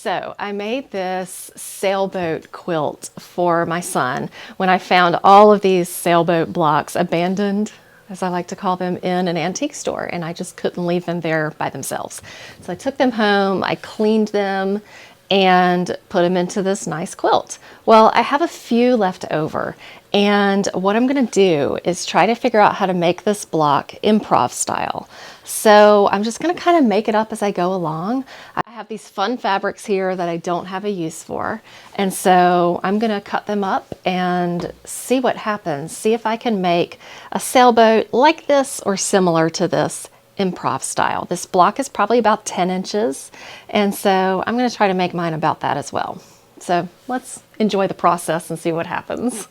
So I made this sailboat quilt for my son when I found all of these sailboat blocks abandoned, as I like to call them, in an antique store, and I just couldn't leave them there by themselves. So I took them home, I cleaned them, and put them into this nice quilt. Well, I have a few left over, and what I'm gonna do is try to figure out how to make this block improv style. So I'm just gonna kind of make it up as I go along. I have these fun fabrics here that I don't have a use for, and so I'm gonna cut them up and see what happens. See if I can make a sailboat like this or similar to this improv style. This block is probably about 10 inches, and so I'm going to try to make mine about that as well. So let's enjoy the process and see what happens.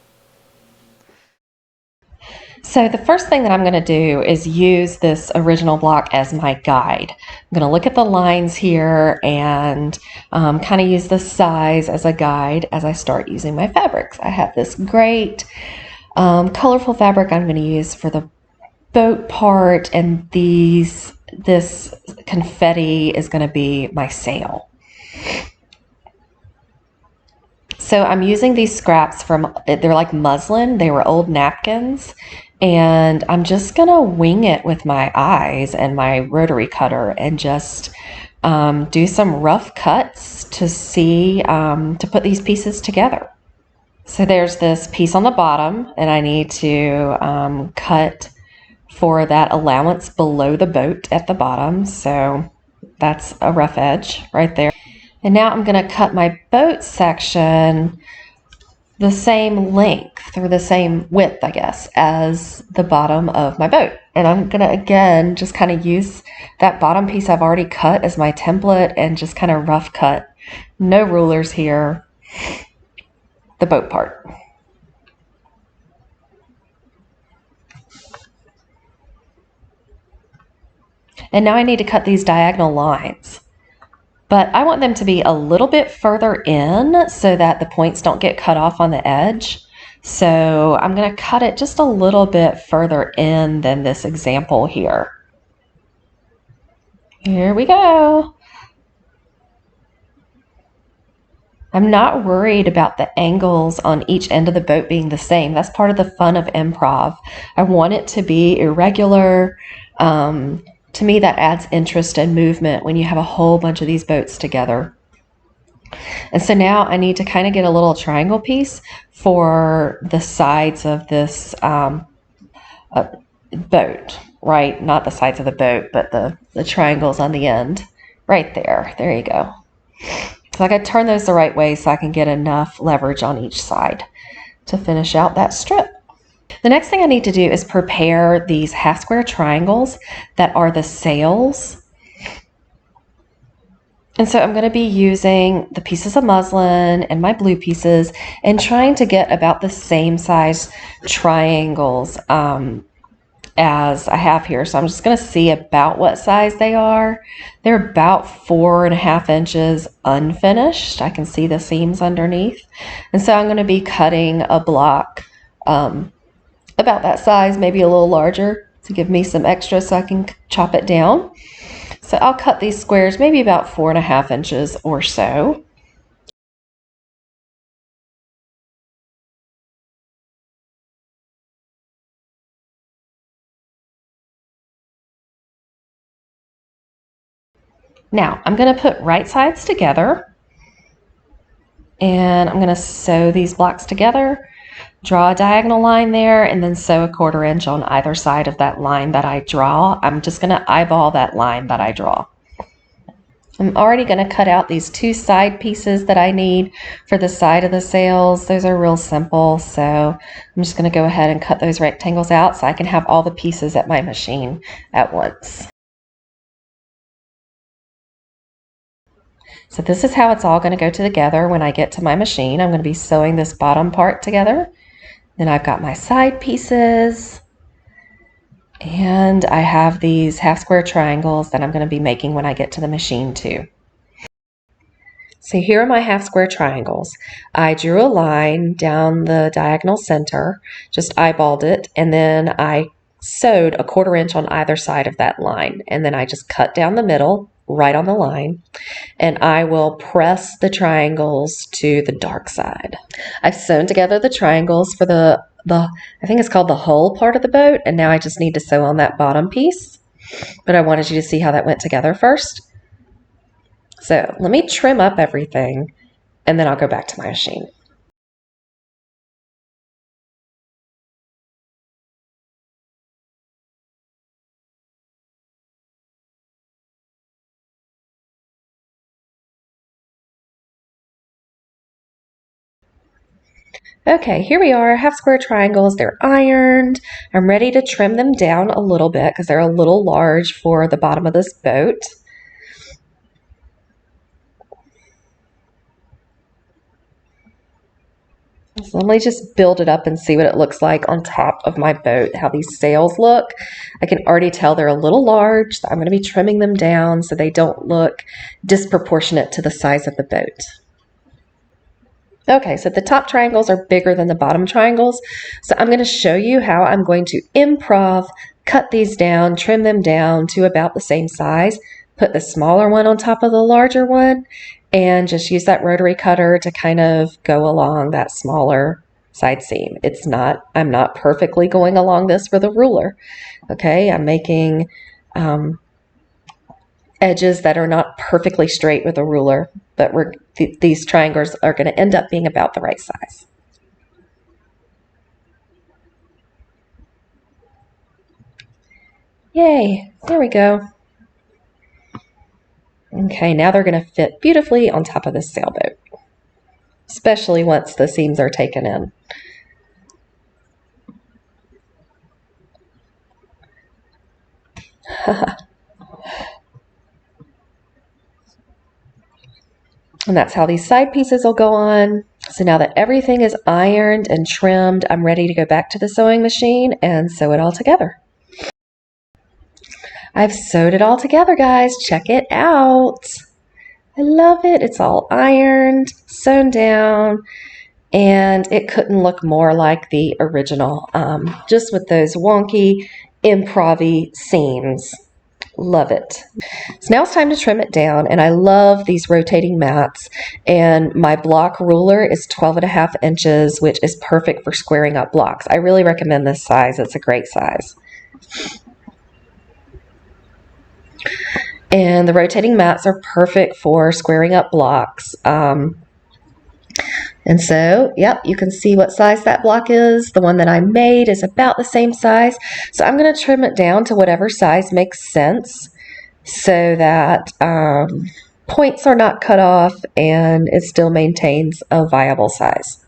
So the first thing that I'm going to do is use this original block as my guide. I'm going to look at the lines here and kind of use the size as a guide as I start using my fabrics. I have this great colorful fabric I'm going to use for the boat part, and this confetti is going to be my sail. So I'm using these scraps from, they're like muslin, they were old napkins, and I'm just going to wing it with my eyes and my rotary cutter and just do some rough cuts to see, to put these pieces together. So there's this piece on the bottom, and I need to cut for that allowance below the boat at the bottom. So that's a rough edge right there. And now I'm going to cut my boat section the same length, or the same width, I guess, as the bottom of my boat. And I'm going to, again, just kind of use that bottom piece I've already cut as my template and just kind of rough cut. No rulers here. The boat part. And now I need to cut these diagonal lines, but I want them to be a little bit further in so that the points don't get cut off on the edge. So I'm going to cut it just a little bit further in than this example here. Here we go. I'm not worried about the angles on each end of the boat being the same. That's part of the fun of improv. I want it to be irregular. To me, that adds interest and movement when you have a whole bunch of these boats together. And so now I need to kind of get a little triangle piece for the sides of this boat, right? Not the sides of the boat, but the triangles on the end. Right there. There you go. So I got to turn those the right way so I can get enough leverage on each side to finish out that strip. The next thing I need to do is prepare these half square triangles that are the sails. And so I'm going to be using the pieces of muslin and my blue pieces and trying to get about the same size triangles as I have here. So I'm just going to see about what size they are. They're about 4.5 inches unfinished. I can see the seams underneath. And so I'm going to be cutting a block about that size, maybe a little larger, to give me some extra so I can chop it down. So I'll cut these squares maybe about 4.5 inches or so. Now I'm going to put right sides together, and I'm going to sew these blocks together. Draw a diagonal line there, and then sew 1/4 inch on either side of that line that I draw. I'm just going to eyeball that line that I draw. I'm already going to cut out these 2 side pieces that I need for the side of the sails. Those are real simple, so I'm just going to go ahead and cut those rectangles out so I can have all the pieces at my machine at once. So this is how it's all going to go together when I get to my machine. I'm going to be sewing this bottom part together. Then I've got my side pieces, and I have these half square triangles that I'm going to be making when I get to the machine too. So here are my half square triangles. I drew a line down the diagonal center, just eyeballed it, and then I sewed 1/4 inch on either side of that line, and then I just cut down the middle right on the line, and I will press the triangles to the dark side. I've sewn together the triangles for the I think it's called the hull part of the boat, and now I just need to sew on that bottom piece. But I wanted you to see how that went together first. So let me trim up everything, and then I'll go back to my machine. Okay, here we are, half square triangles. They're ironed. I'm ready to trim them down a little bit because they're a little large for the bottom of this boat. So let me just build it up and see what it looks like on top of my boat, how these sails look. I can already tell they're a little large. I'm going to be trimming them down so they don't look disproportionate to the size of the boat. Okay, so the top triangles are bigger than the bottom triangles. So I'm going to show you how I'm going to improv, cut these down, trim them down to about the same size, put the smaller one on top of the larger one, and just use that rotary cutter to kind of go along that smaller side seam. I'm not perfectly going along this with a ruler. Okay, I'm making edges that are not perfectly straight with a ruler, but these triangles are going to end up being about the right size. Yay, there we go. Okay, now they're going to fit beautifully on top of this sailboat, especially once the seams are taken in. And that's how these side pieces will go on. So now that everything is ironed and trimmed, I'm ready to go back to the sewing machine and sew it all together. I've sewed it all together, guys. Check it out. I love it. It's all ironed, sewn down, and it couldn't look more like the original, just with those wonky, improv-y seams. Love it. So now it's time to trim it down, and I love these rotating mats, and my block ruler is 12.5 inches, which is perfect for squaring up blocks. I really recommend this size. It's a great size. And the rotating mats are perfect for squaring up blocks. And so, yep, you can see what size that block is. The one that I made is about the same size. So I'm going to trim it down to whatever size makes sense so that points are not cut off and it still maintains a viable size.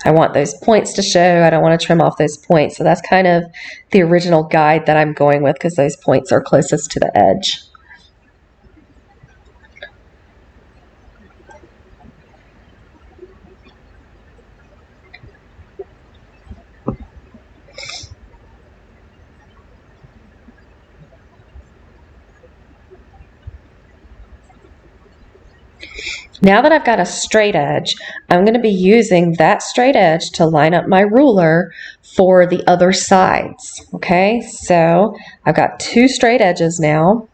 I want those points to show. I don't want to trim off those points. So that's kind of the original guide that I'm going with because those points are closest to the edge. Now that I've got a straight edge, I'm going to be using that straight edge to line up my ruler for the other sides. Okay, so I've got two straight edges now.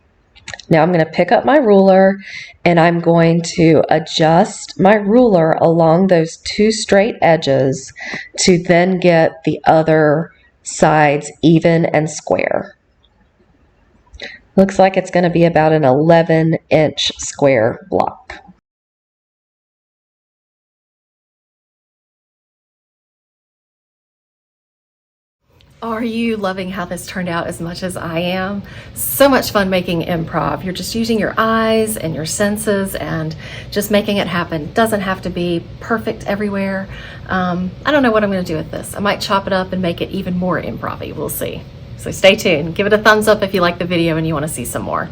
Now I'm going to pick up my ruler and I'm going to adjust my ruler along those two straight edges to then get the other sides even and square. Looks like it's going to be about an 11-inch square block. Are you loving how this turned out as much as I am? So much fun making improv. You're just using your eyes and your senses and just making it happen. Doesn't have to be perfect everywhere. I don't know what I'm going to do with this. I might chop it up and make it even more improv-y. We'll see. So stay tuned. Give it a thumbs up if you like the video and you want to see some more.